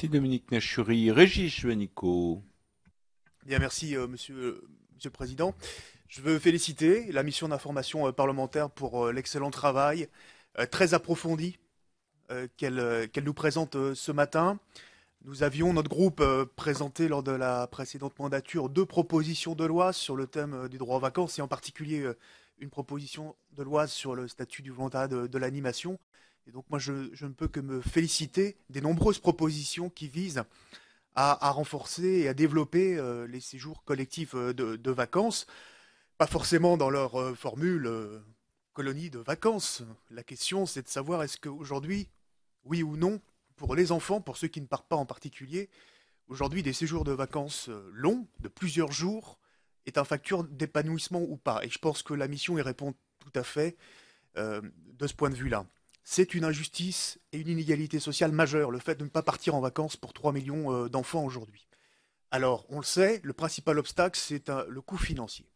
Merci Dominique Nachury. Régis Juanico. Bien, merci, monsieur le Président. Je veux féliciter la mission d'information parlementaire pour l'excellent travail très approfondi qu'elle nous présente ce matin. Nous avions, notre groupe, présenté lors de la précédente mandature 2 propositions de loi sur le thème du droit aux vacances et en particulier une proposition de loi sur le statut du volontariat de l'animation. Et donc moi, je ne peux que me féliciter des nombreuses propositions qui visent à renforcer et à développer les séjours collectifs de vacances, pas forcément dans leur formule colonie de vacances. La question, c'est de savoir est-ce qu'aujourd'hui, oui ou non, pour les enfants, pour ceux qui ne partent pas en particulier, aujourd'hui, des séjours de vacances longs, de plusieurs jours, est un facteur d'épanouissement ou pas. Et je pense que la mission y répond tout à fait de ce point de vue-là. C'est une injustice et une inégalité sociale majeure, le fait de ne pas partir en vacances pour 3 millions d'enfants aujourd'hui. Alors, on le sait, le principal obstacle, c'est le coût financier.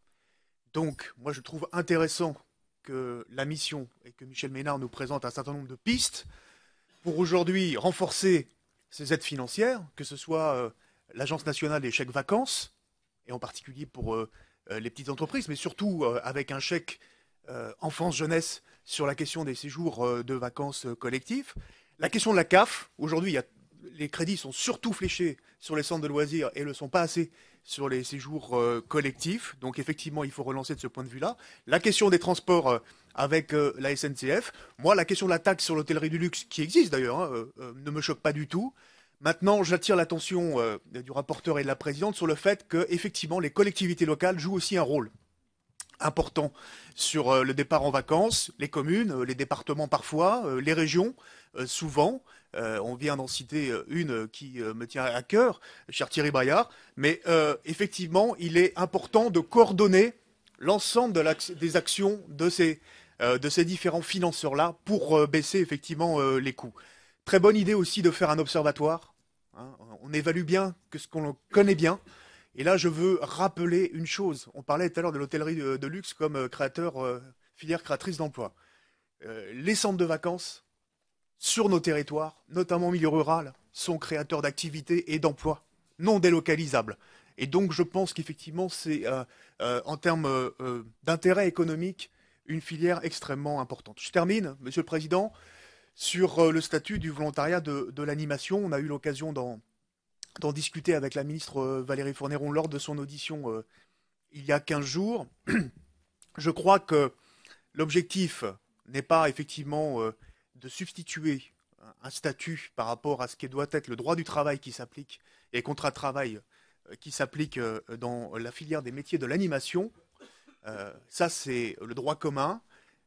Donc, moi, je trouve intéressant que la mission et que Michel Ménard nous présente un certain nombre de pistes pour aujourd'hui renforcer ces aides financières, que ce soit l'Agence nationale des chèques vacances, et en particulier pour les petites entreprises, mais surtout avec un chèque enfance-jeunesse sur la question des séjours de vacances collectifs. La question de la CAF, aujourd'hui, les crédits sont surtout fléchés sur les centres de loisirs et ne le sont pas assez sur les séjours collectifs. Donc effectivement, il faut relancer de ce point de vue-là. La question des transports avec la SNCF. Moi, la question de la taxe sur l'hôtellerie du luxe, qui existe d'ailleurs, hein, ne me choque pas du tout. Maintenant, j'attire l'attention du rapporteur et de la présidente sur le fait que, effectivement, les collectivités locales jouent aussi un rôle important sur le départ en vacances, les communes, les départements parfois, les régions souvent. On vient d'en citer une qui me tient à cœur, cher Thierry Braillard. Mais effectivement, il est important de coordonner l'ensemble des actions de ces différents financeurs-là pour baisser effectivement les coûts. Très bonne idée aussi de faire un observatoire. Hein. On évalue bien que ce qu'on connaît bien. Et là, je veux rappeler une chose. On parlait tout à l'heure de l'hôtellerie de luxe comme filière créatrice d'emplois. Les centres de vacances sur nos territoires, notamment en milieu rural, sont créateurs d'activités et d'emplois non délocalisables. Et donc, je pense qu'effectivement, c'est en termes d'intérêt économique, une filière extrêmement importante. Je termine, Monsieur le Président, sur le statut du volontariat de l'animation. On a eu l'occasion d'en discuter avec la ministre Valérie Fourniron lors de son audition il y a 15 jours. Je crois que l'objectif n'est pas effectivement de substituer un statut par rapport à ce qui doit être le droit du travail qui s'applique et les contrats de travail qui s'appliquent dans la filière des métiers de l'animation. Ça, c'est le droit commun,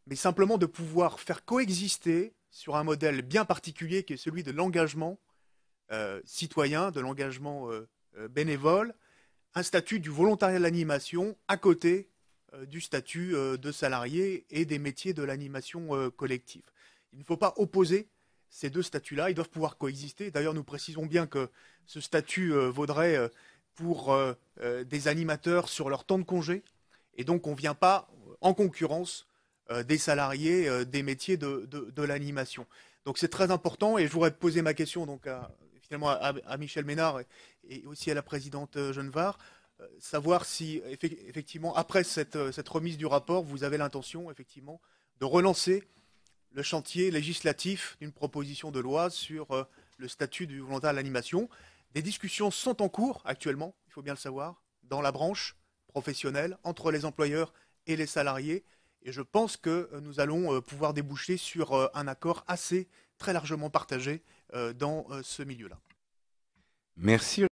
mais simplement de pouvoir faire coexister sur un modèle bien particulier qui est celui de l'engagement citoyen, de l'engagement bénévole, un statut du volontariat de l'animation à côté du statut de salarié et des métiers de l'animation collective. Il ne faut pas opposer ces deux statuts-là, ils doivent pouvoir coexister. D'ailleurs, nous précisons bien que ce statut vaudrait pour des animateurs sur leur temps de congé, et donc on ne vient pas en concurrence des salariés des métiers de l'animation. Donc c'est très important, et je voudrais poser ma question donc finalement à Michel Ménard et aussi à la présidente Genevard, savoir si effectivement après cette remise du rapport, vous avez l'intention effectivement de relancer le chantier législatif d'une proposition de loi sur le statut du volontariat à l'animation. Des discussions sont en cours actuellement, il faut bien le savoir, dans la branche professionnelle, entre les employeurs et les salariés. Et je pense que nous allons pouvoir déboucher sur un accord assez très largement partagé dans ce milieu-là. Merci.